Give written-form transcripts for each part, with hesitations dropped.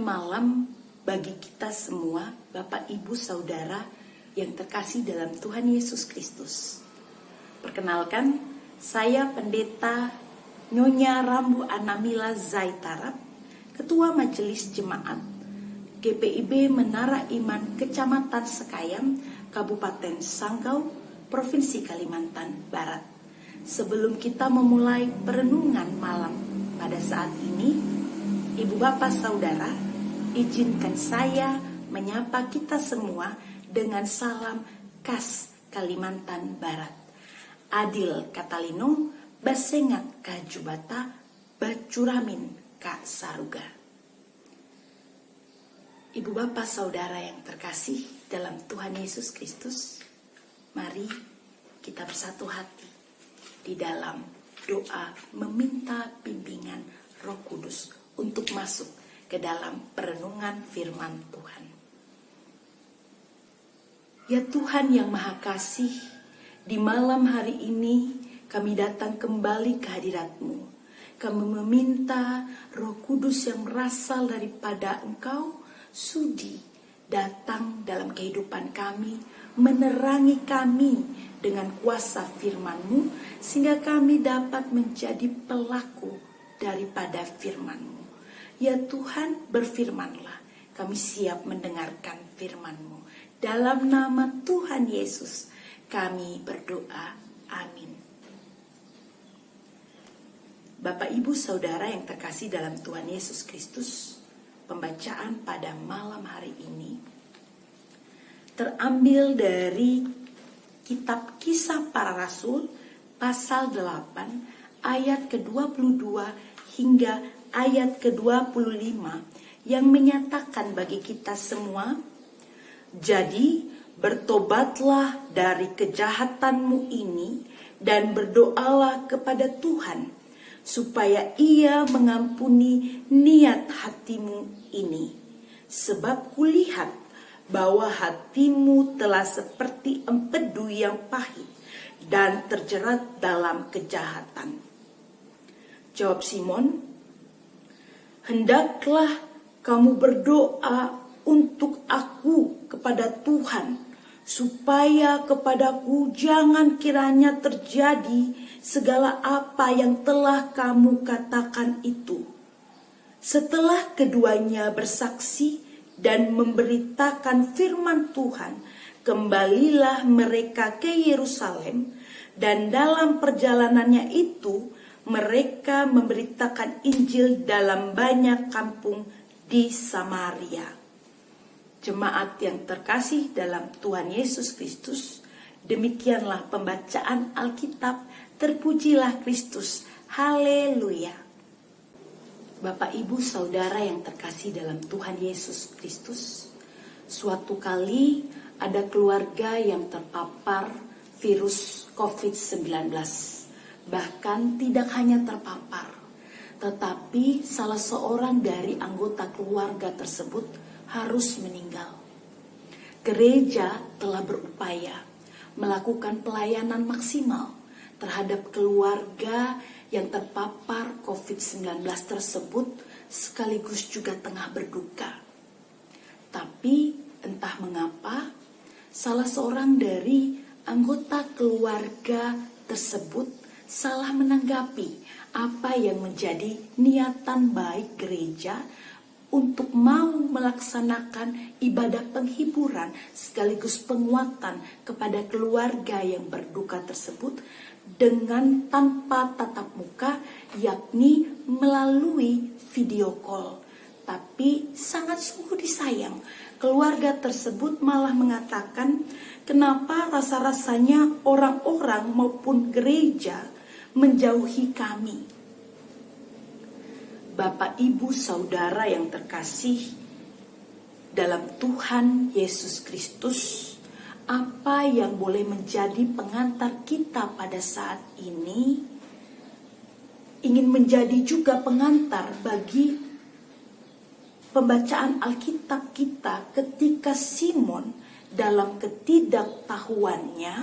malam bagi kita semua, Bapak, Ibu, Saudara yang terkasih dalam Tuhan Yesus Kristus. Perkenalkan, saya Pendeta Nyonya Rambu Anamila Zaitarap, Ketua Majelis Jemaat GPIB Menara Iman Kecamatan Sekayam, Kabupaten Sanggau, Provinsi Kalimantan Barat. Sebelum kita memulai perenungan malam pada saat ini, Ibu Bapak Saudara, izinkan saya menyapa kita semua dengan salam khas Kalimantan Barat. Adil Katalino, Basengat Kajubata, Bacuramin Kak Saruga. Ibu Bapak Saudara yang terkasih dalam Tuhan Yesus Kristus, mari kita bersatu hati di dalam doa meminta bimbingan Roh Kudus untuk masuk ke dalam perenungan firman Tuhan. Ya Tuhan yang Maha Kasih, di malam hari ini kami datang kembali ke hadirat-Mu. Kami meminta Roh Kudus yang berasal daripada Engkau sudi datang dalam kehidupan kami, menerangi kami dengan kuasa firman-Mu, sehingga kami dapat menjadi pelaku daripada firman-Mu. Ya Tuhan, berfirmanlah, kami siap mendengarkan firman-Mu. Dalam nama Tuhan Yesus, kami berdoa. Amin. Bapak, Ibu, Saudara yang terkasih dalam Tuhan Yesus Kristus, pembacaan pada malam hari ini terambil dari Kitab Kisah Para Rasul, pasal 8, ayat ke-22 hingga ayat ke-25 yang menyatakan bagi kita semua, jadi bertobatlah dari kejahatanmu ini dan berdoalah kepada Tuhan supaya Ia mengampuni niat hatimu ini, sebab kulihat bahwa hatimu telah seperti empedu yang pahit dan terjerat dalam kejahatan. Jawab Simon, hendaklah kamu berdoa untuk aku kepada Tuhan, supaya kepadaku jangan kiranya terjadi segala apa yang telah kamu katakan itu. Setelah keduanya bersaksi dan memberitakan firman Tuhan, kembalilah mereka ke Yerusalem, dan dalam perjalanannya itu mereka memberitakan Injil dalam banyak kampung di Samaria. Jemaat yang terkasih dalam Tuhan Yesus Kristus, demikianlah pembacaan Alkitab. Terpujilah Kristus. Haleluya. Bapak, Ibu, Saudara yang terkasih dalam Tuhan Yesus Kristus, suatu kali ada keluarga yang terpapar virus COVID-19. Bahkan tidak hanya terpapar, tetapi salah seorang dari anggota keluarga tersebut harus meninggal. Gereja telah berupaya melakukan pelayanan maksimal terhadap keluarga yang terpapar COVID-19 tersebut, sekaligus juga tengah berduka. Tapi entah mengapa, salah seorang dari anggota keluarga tersebut salah menanggapi apa yang menjadi niatan baik gereja untuk mau melaksanakan ibadah penghiburan sekaligus penguatan kepada keluarga yang berduka tersebut dengan tanpa tatap muka, yakni melalui video call. Tapi sangat sungguh disayang, keluarga tersebut malah mengatakan, kenapa rasa-rasanya orang-orang maupun gereja menjauhi kami. Bapak, Ibu, Saudara yang terkasih dalam Tuhan Yesus Kristus, apa yang boleh menjadi pengantar kita pada saat ini ingin menjadi juga pengantar bagi pembacaan Alkitab kita ketika Simon dalam ketidaktahuannya,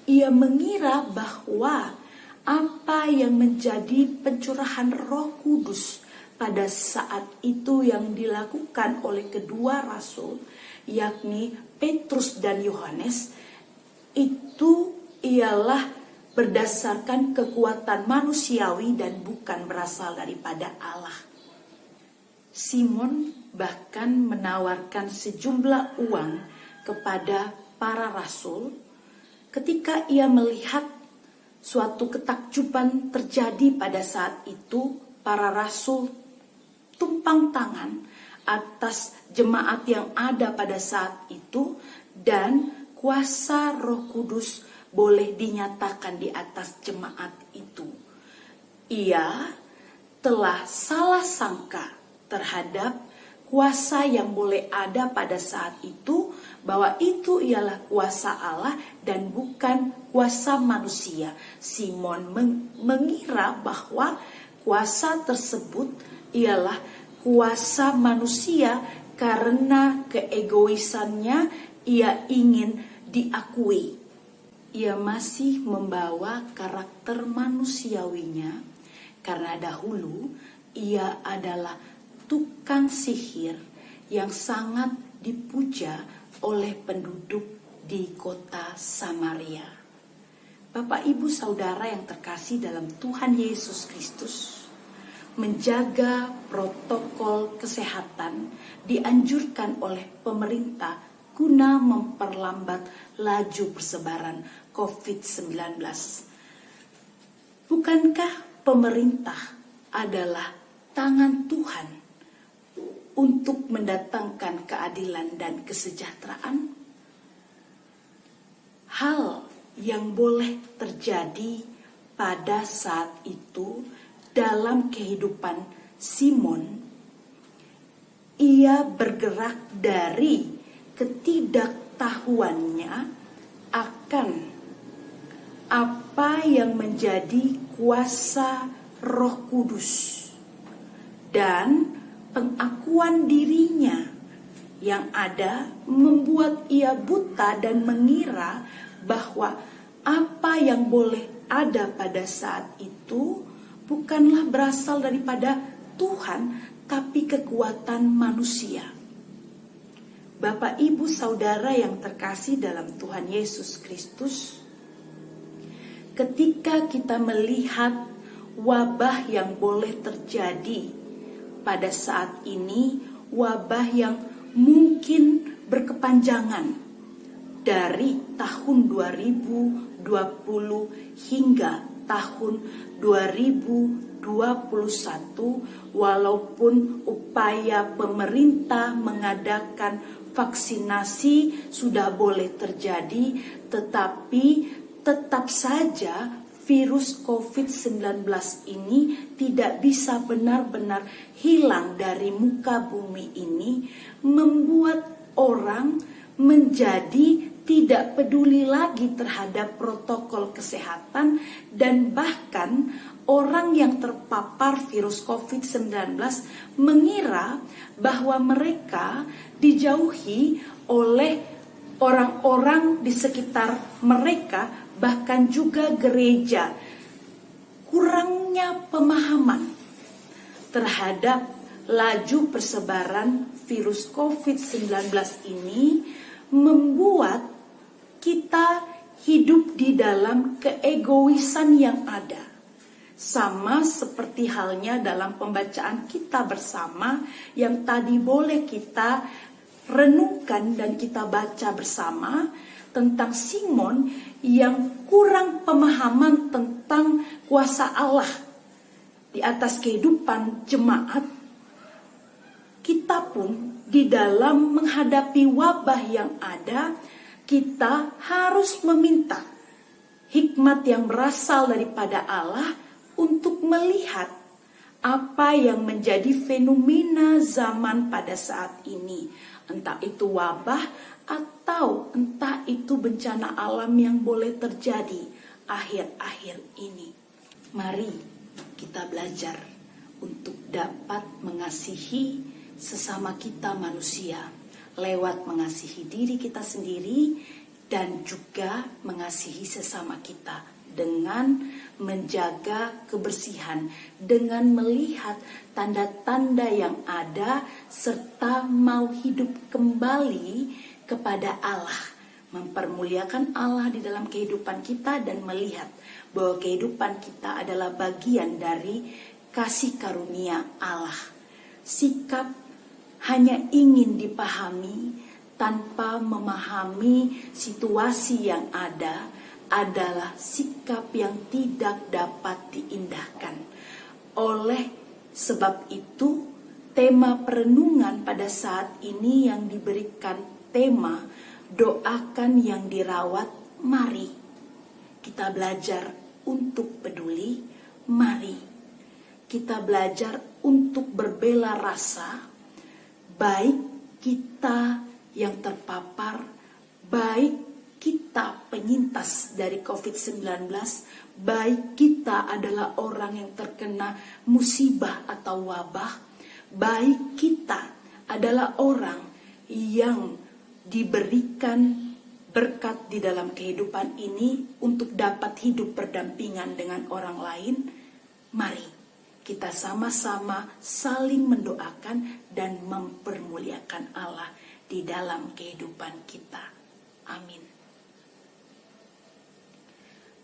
ia mengira bahwa apa yang menjadi pencurahan Roh Kudus pada saat itu yang dilakukan oleh kedua rasul, yakni Petrus dan Yohanes, itu ialah berdasarkan kekuatan manusiawi dan bukan berasal daripada Allah. Simon bahkan menawarkan sejumlah uang kepada para rasul ketika ia melihat suatu ketakjuban terjadi pada saat itu. Para rasul tumpang tangan atas jemaat yang ada pada saat itu, dan kuasa Roh Kudus boleh dinyatakan di atas jemaat itu. Ia telah salah sangka terhadap kuasa yang boleh ada pada saat itu, bahwa itu ialah kuasa Allah dan bukan kuasa manusia. Simon mengira bahwa kuasa tersebut ialah kuasa manusia karena keegoisannya ia ingin diakui. Ia masih membawa karakter manusiawinya karena dahulu ia adalah tukang sihir yang sangat dipuja oleh penduduk di kota Samaria. Bapak, Ibu, Saudara yang terkasih dalam Tuhan Yesus Kristus, menjaga protokol kesehatan dianjurkan oleh pemerintah guna memperlambat laju persebaran COVID-19. Bukankah pemerintah adalah tangan Tuhan untuk mendatangkan keadilan dan kesejahteraan? Hal yang boleh terjadi pada saat itu dalam kehidupan Simon, ia bergerak dari ketidaktahuannya akan apa yang menjadi kuasa Roh Kudus dan pengakuan dirinya yang ada membuat ia buta dan mengira bahwa apa yang boleh ada pada saat itu bukanlah berasal daripada Tuhan, tapi kekuatan manusia. Bapak, Ibu, Saudara yang terkasih dalam Tuhan Yesus Kristus, ketika kita melihat wabah yang boleh terjadi pada saat ini, wabah yang mungkin berkepanjangan dari tahun 2020 hingga tahun 2021, walaupun upaya pemerintah mengadakan vaksinasi sudah boleh terjadi, tetapi tetap saja virus COVID-19 ini tidak bisa benar-benar hilang dari muka bumi ini, membuat orang menjadi tidak peduli lagi terhadap protokol kesehatan, dan bahkan orang yang terpapar virus COVID-19 mengira bahwa mereka dijauhi oleh orang-orang di sekitar mereka, bahkan juga gereja. Kurangnya pemahaman terhadap laju persebaran virus COVID-19 ini membuat kita hidup di dalam keegoisan yang ada. Sama seperti halnya dalam pembacaan kita bersama yang tadi boleh kita renungkan dan kita baca bersama tentang Simon yang kurang pemahaman tentang kuasa Allah di atas kehidupan jemaat. Kita pun di dalam menghadapi wabah yang ada, kita harus meminta hikmat yang berasal daripada Allah untuk melihat apa yang menjadi fenomena zaman pada saat ini. Entah itu wabah atau entah itu bencana alam yang boleh terjadi akhir-akhir ini. Mari kita belajar untuk dapat mengasihi sesama kita manusia lewat mengasihi diri kita sendiri dan juga mengasihi sesama kita dengan menjaga kebersihan, dengan melihat tanda-tanda yang ada, serta mau hidup kembali kepada Allah, mempermuliakan Allah di dalam kehidupan kita, dan melihat bahwa kehidupan kita adalah bagian dari kasih karunia Allah. Sikap hanya ingin dipahami tanpa memahami situasi yang ada adalah sikap yang tidak dapat diindahkan. Oleh sebab itu, tema perenungan pada saat ini yang diberikan tema doakan yang dirawat. Mari kita belajar untuk peduli. Mari kita belajar untuk berbela rasa, baik kita yang terpapar, baik kita penyintas dari COVID-19, baik kita adalah orang yang terkena musibah atau wabah, baik kita adalah orang yang diberikan berkat di dalam kehidupan ini untuk dapat hidup berdampingan dengan orang lain. Mari kita sama-sama saling mendoakan dan mempermuliakan Allah di dalam kehidupan kita. Amin.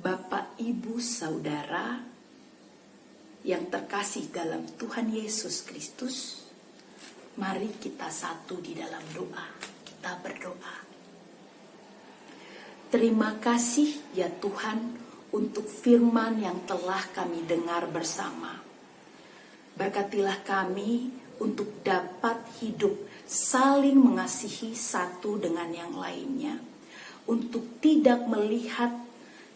Bapak, Ibu, Saudara yang terkasih dalam Tuhan Yesus Kristus, mari kita satu di dalam doa. Kita berdoa. Terima kasih ya Tuhan untuk firman yang telah kami dengar bersama. Berkatilah kami untuk dapat hidup saling mengasihi satu dengan yang lainnya, untuk tidak melihat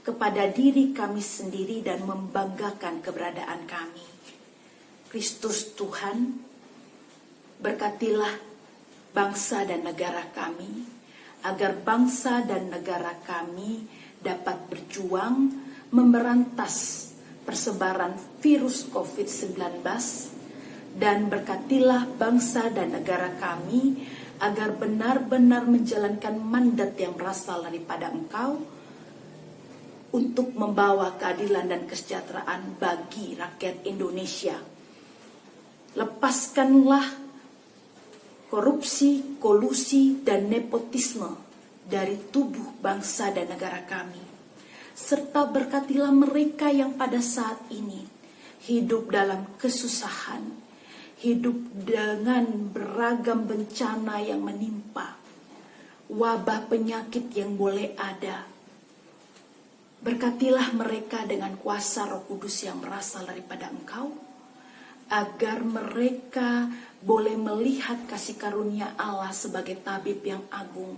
kepada diri kami sendiri dan membanggakan keberadaan kami. Kristus Tuhan, berkatilah bangsa dan negara kami, agar bangsa dan negara kami dapat berjuang memberantas persebaran virus COVID-19, dan berkatilah bangsa dan negara kami agar benar-benar menjalankan mandat yang berasal daripada Engkau untuk membawa keadilan dan kesejahteraan bagi rakyat Indonesia. Lepaskanlah korupsi, kolusi, dan nepotisme dari tubuh bangsa dan negara kami. Serta berkatilah mereka yang pada saat ini hidup dalam kesusahan, hidup dengan beragam bencana yang menimpa, wabah penyakit yang boleh ada. Berkatilah mereka dengan kuasa Roh Kudus yang berasal daripada Engkau, agar mereka boleh melihat kasih karunia Allah sebagai tabib yang agung.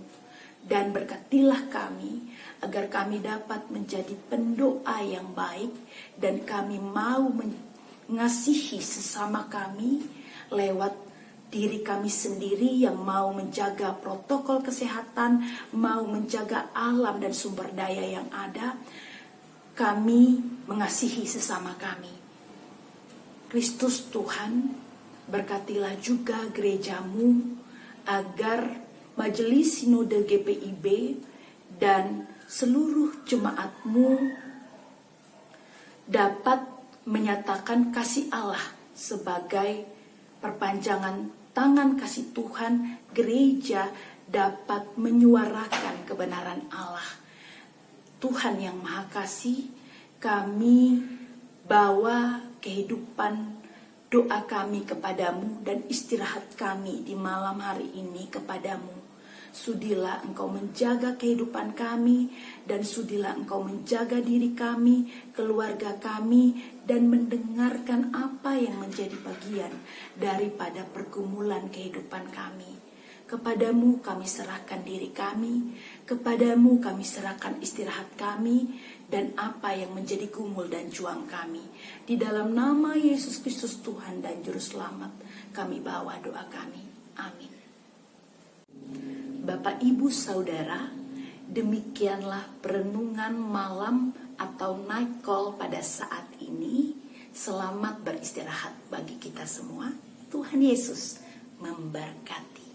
Dan berkatilah kami, agar kami dapat menjadi pendoa yang baik, dan kami mau mengasihi sesama kami lewat diri kami sendiri yang mau menjaga protokol kesehatan, mau menjaga alam dan sumber daya yang ada. Kami mengasihi sesama kami. Kristus Tuhan, berkatilah juga gerejamu, agar Majelis Sinode GPIB dan seluruh jemaatmu dapat menyatakan kasih Allah sebagai perpanjangan tangan kasih Tuhan. Gereja dapat menyuarakan kebenaran Allah. Tuhan yang Maha Kasih, kami bawa kehidupan doa kami kepadamu dan istirahat kami di malam hari ini kepadamu. Sudilah Engkau menjaga kehidupan kami, dan sudilah Engkau menjaga diri kami, keluarga kami, dan mendengarkan apa yang menjadi bagian daripada pergumulan kehidupan kami. Kepadamu kami serahkan diri kami, kepadamu kami serahkan istirahat kami, dan apa yang menjadi gumul dan juang kami. Di dalam nama Yesus Kristus Tuhan dan Juru Selamat, kami bawa doa kami. Amin. Bapak, Ibu, Saudara, demikianlah perenungan malam atau night call pada saat ini. Selamat beristirahat bagi kita semua. Tuhan Yesus memberkati.